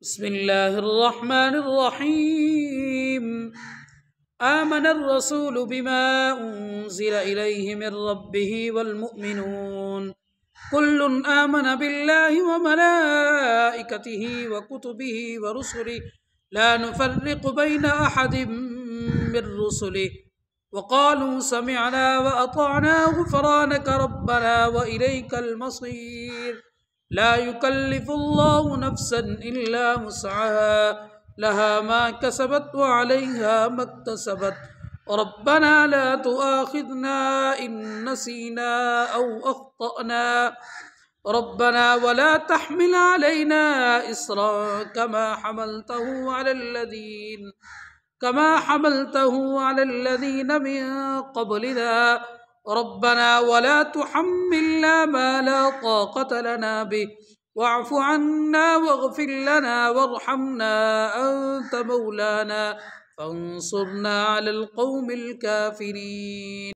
बिस्मिल्लाहिर्रहमानिर्रहीम। आमनर रसूल बिमा उन्ज़िला इलैहि मिर रब्बिहि वल मुअमिनून कुल्लुन आमन बिल्लाहि व मलाइकतिहि व कुतुबिहि व रुसुलिहि ला नुफ़र्रिक़ु बैन अहदिम मिर रुसुलिहि व क़ालू समिअना व अताअना गुफ़रानक रब्बना व इलैकल मसीर। ला युकल्लिफ़ुल्लाहु नफ़्सन इल्ला वुस्अहा लहा मा कसबत व अलैहा मक्तसबत रब्बना ला तुआखिज़ना इन नसीना औ अख़्तअना रब्बना वला तहमिल अलैना इस्रन कमा हमलतहु अलल्लज़ीन मिन क़ब्लिना रब्बना वला तुहम्मिलना मा ला ताक़त लना बिहि वाअफ़ु अन्ना वग़फ़िर लना वरहमना अन्त मौलाना फ़ंसुरना अलल क़ौमिल काफ़िरीन।